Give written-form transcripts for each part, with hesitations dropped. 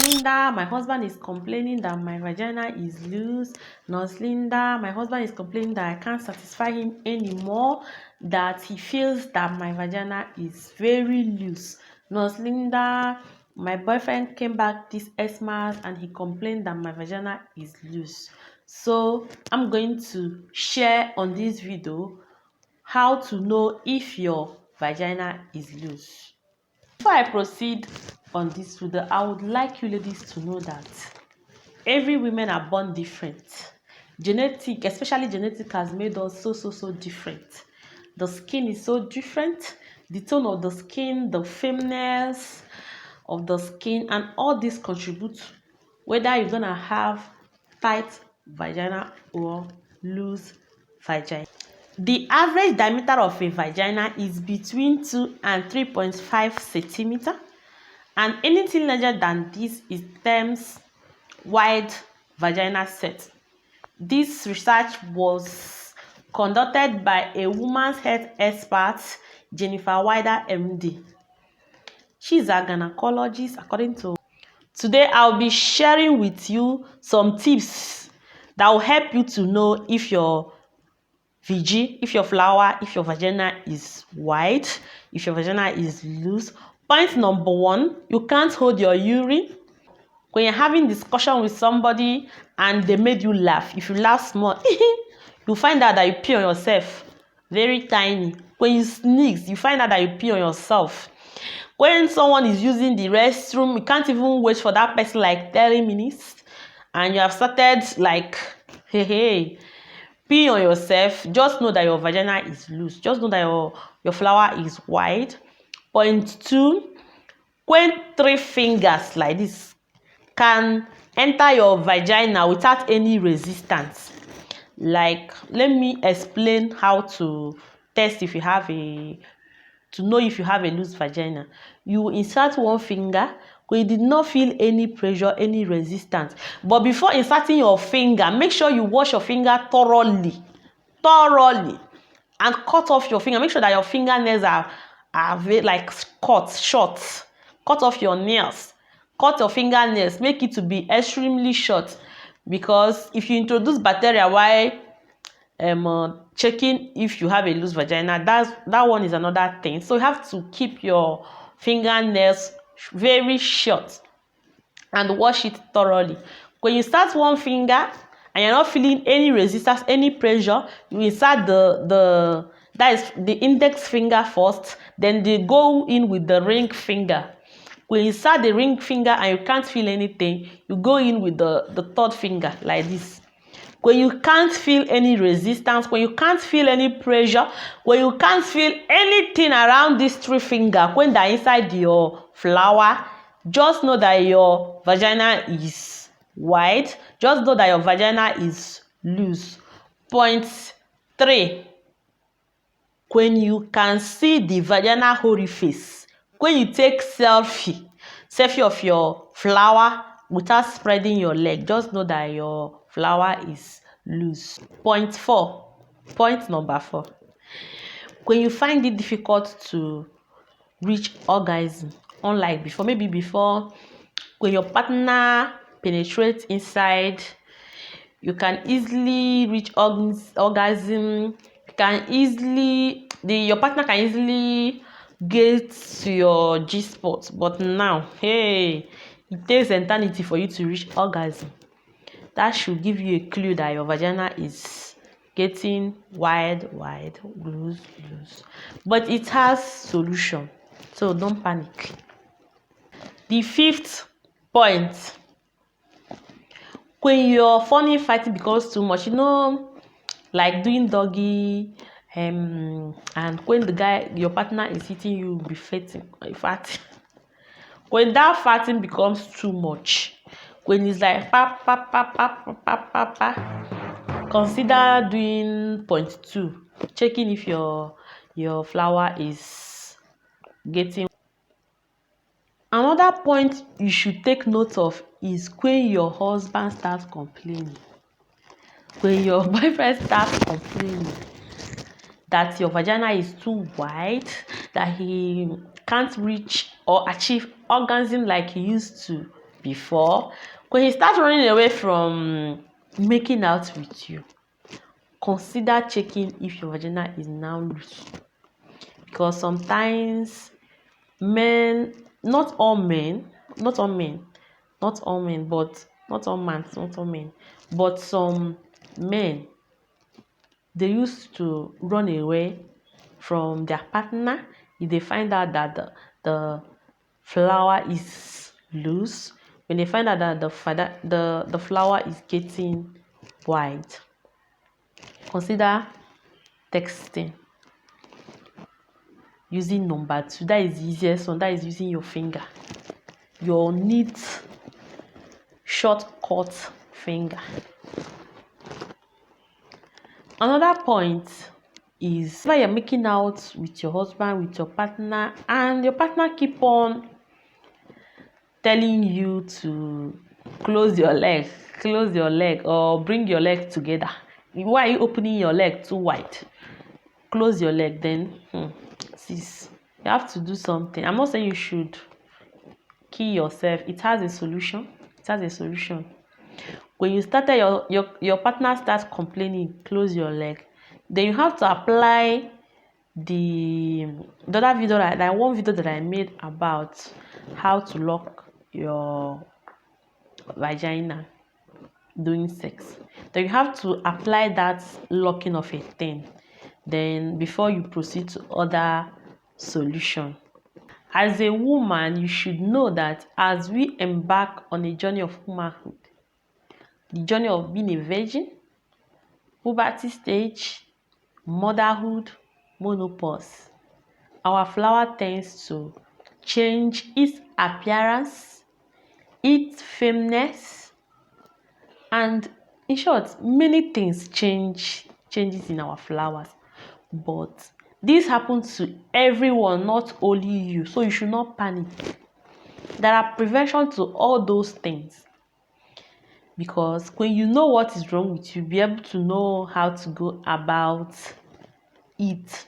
Lynda, my husband is complaining that my vagina is loose. Nurse Lynda, my husband is complaining that I can't satisfy him anymore, that he feels that my vagina is very loose. Nurse Lynda, my boyfriend came back this Xmas and he complained that my vagina is loose. So I'm going to share on this video how to know if your vagina is loose. Before I proceed on this video, I would like you ladies to know that every women are born different. Genetic, especially genetic, has made us so different. The skin is so different, the tone of the skin, the firmness of the skin, and all this contribute whether you're gonna have tight vagina or loose vagina. The average diameter of a vagina is between 2 and 3.5 centimeters, and anything larger than this is termed wide vagina set. This research was conducted by a woman's health expert, Jennifer Wider, MD. She's a gynecologist, according to. Today, I'll be sharing with you some tips that will help you to know if your if your flower, if your vagina is wide, if your vagina is loose. Point number 1, you can't hold your urine. When you're having discussion with somebody and they made you laugh, if you laugh small, you find out that you pee on yourself, very tiny. When you sneeze, you find out that you pee on yourself. When someone is using the restroom, you can't even wait for that person like 30 minutes, and you have started like, hey, pee on yourself. Just know that your vagina is loose. Just know that your flower is wide. Point 2, when 3 fingers like this can enter your vagina without any resistance. Like, let me explain how to test if you have to know if you have a loose vagina. You insert 1 finger when you did not feel any pressure, any resistance. But before inserting your finger, make sure you wash your finger thoroughly, and cut off your finger. Make sure that your fingernails are very, like, short. Cut off your nails. Cut your fingernails. Make it to be extremely short, because if you introduce bacteria while checking if you have a loose vagina, that one is another thing. So you have to keep your fingernails very short and wash it thoroughly. When you start 1 finger and you're not feeling any resistance, any pressure, you insert that is the index finger first, then they go in with the ring finger. When you insert the ring finger and you can't feel anything, you go in with the 3rd finger like this. When you can't feel any resistance, when you can't feel any pressure, when you can't feel anything around these 3 fingers, when they're inside your flower, just know that your vagina is wide. Just know that your vagina is loose. Point 3, when you can see the vaginal orifice, when you take selfie of your flower without spreading your leg, just know that your flower is loose. Point number 4, when you find it difficult to reach orgasm, unlike before, maybe before when your partner penetrates inside, you can easily reach orgasm. Your partner can easily get to your G-spot, but now, hey, it takes eternity for you to reach orgasm. That should give you a clue that your vagina is getting wide, loose. But it has solution, so don't panic. The 5th point, when your funny fighting becomes too much, like doing doggy, and when your partner is hitting you, be farting. When that farting becomes too much, when it's like pa, consider doing point 2, checking if your flower is getting. Another point you should take note of is when your husband starts complaining. When your boyfriend starts complaining that your vagina is too wide, that he can't reach or achieve orgasm like he used to before. When he starts running away from making out with you, consider checking if your vagina is now loose. Because sometimes men, not all men, but some men, they used to run away from their partner if they find out that the flower is loose, when they find out that the flower is getting white. Consider texting using number 2. That is the easiest one. That is using your finger, your neat shortcut finger. Another point is when you're making out with your husband, with your partner, and your partner keep on telling you to close your leg, or bring your leg together. Why are you opening your leg too wide? Close your leg. Then sis, you have to do something. I'm not saying you should kill yourself. It has a solution. When you started, your partner starts complaining, close your leg. Then you have to apply the other video, one video that I made about how to lock your vagina during sex. Then you have to apply that locking of a thing, then before you proceed to other solution. As a woman, you should know that as we embark on a journey of womanhood, the journey of being a virgin, puberty stage, motherhood, menopause, our flower tends to change its appearance, its firmness, and in short, many things changes in our flowers. But this happens to everyone, not only you. So you should not panic. There are prevention to all those things. Because when you know what is wrong with you, you'll be able to know how to go about it.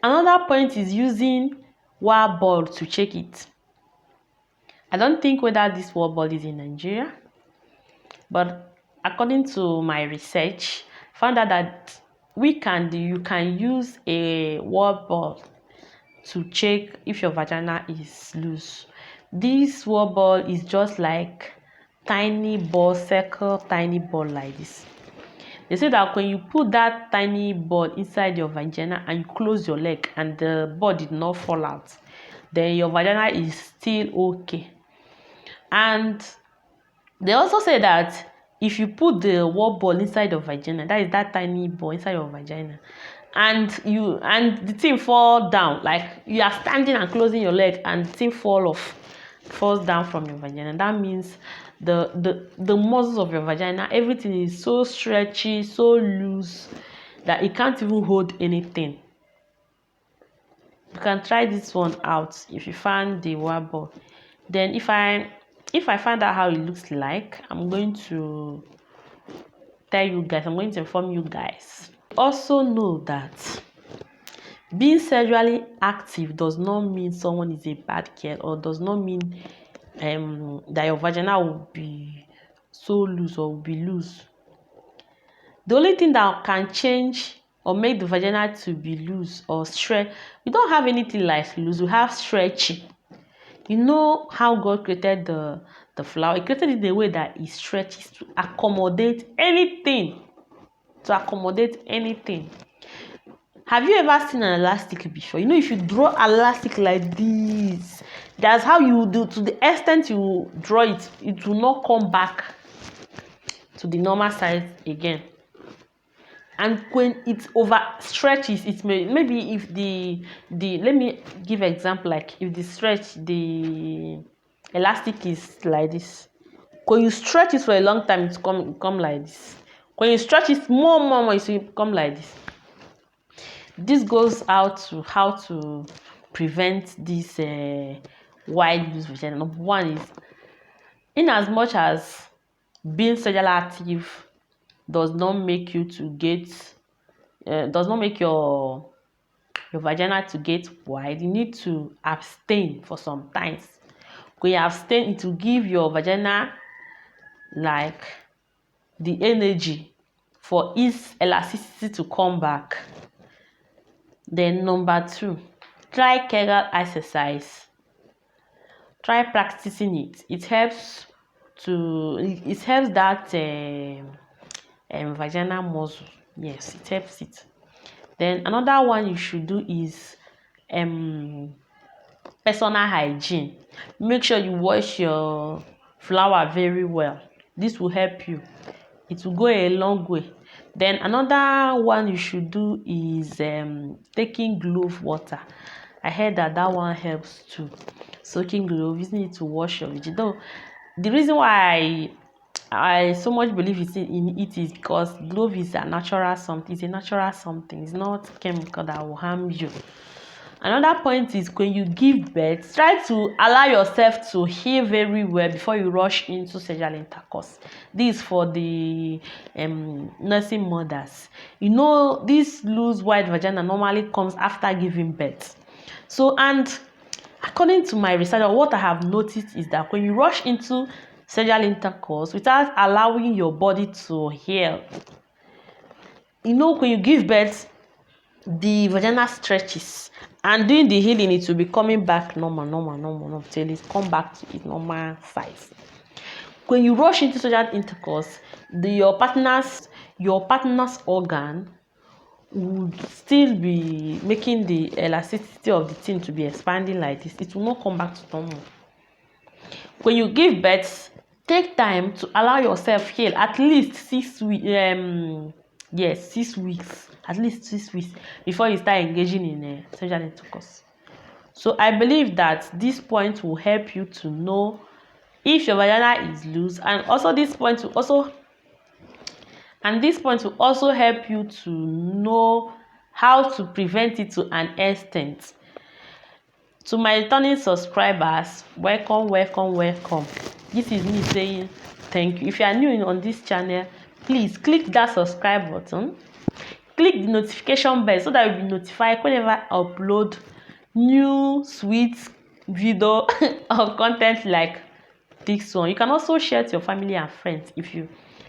Another point is using wire ball to check it. I don't think whether this wire ball is in Nigeria, but according to my research, found out that you can use a wire ball to check if your vagina is loose. This wire ball is just like tiny ball, circle tiny ball like this. They say that when you put that tiny ball inside your vagina and you close your leg and the ball did not fall out, then your vagina is still okay. And they also say that if you put the wall ball inside your vagina, that is that tiny ball inside your vagina, and the thing fall down, like you are standing and closing your leg and the thing falls down from your vagina, that means the muscles of your vagina, everything is so stretchy, so loose that it can't even hold anything. You can try this one out if you find the wire ball. Then if I find out how it looks like, I'm going to tell you guys, I'm going to inform you guys. Also know that being sexually active does not mean someone is a bad girl, or does not mean that your vagina will be so loose or will be loose. The only thing that can change or make the vagina to be loose or stretch, we don't have anything like loose, we have stretchy. You know how God created the flower? He created it in a way that it stretches to accommodate anything. Have you ever seen an elastic before? You know, if you draw elastic like this, that's how you do. To the extent you draw it, it will not come back to the normal size again. And when it overstretches, it maybe if the let me give an example, like if the elastic is like this, when you stretch it for a long time, it come like this. When you stretch it more, it will come like this. This goes out to how to prevent this wide loose vagina. Number one is, in as much as being sexually active does not make you to get does not make your vagina to get wide, you need to abstain for some times. When you abstain, it will give your vagina like the energy for its elasticity to come back. Then number 2, try Kegel exercise. Try practicing it. It helps that vaginal muscle. Yes, it helps it. Then another one you should do is personal hygiene. Make sure you wash your flower very well. This will help you. It will go a long way. Then another one you should do is taking glove water. I heard that one helps too. Soaking glove, using it to wash your vagina. Though the reason why I so much believe in it is because glove is a natural something. It's a natural something. It's not chemical that will harm you. Another point is when you give birth, try to allow yourself to heal very well before you rush into sexual intercourse. This is for the nursing mothers. You know, this loose white vagina normally comes after giving birth. So, and according to my research, what I have noticed is that when you rush into sexual intercourse without allowing your body to heal, you know, when you give birth, the vagina stretches, and during the healing it will be coming back normal till it come back to its normal size. When you rush into sexual intercourse, your partner's organ would still be making the elasticity of the thing to be expanding like this. It will not come back to normal. When you give birth, take time to allow yourself heal at least 6 weeks. 6 weeks, at least 6 weeks before you start engaging in sexual intercourse. So I believe that this point will help you to know if your vagina is loose, and also this point will also help you to know how to prevent it to an extent. To my returning subscribers, welcome. This is me saying thank you. If you are new on this channel, please click that subscribe button, click the notification bell so that you'll be notified whenever I upload new sweet video or content like this one. You can also share to your family and friends if you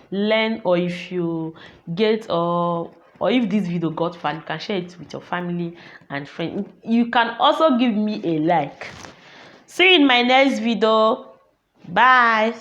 learn, or if you get, or if this video got fun. You can share it with your family and friends. You can also give me a like. See you in my next video. Bye.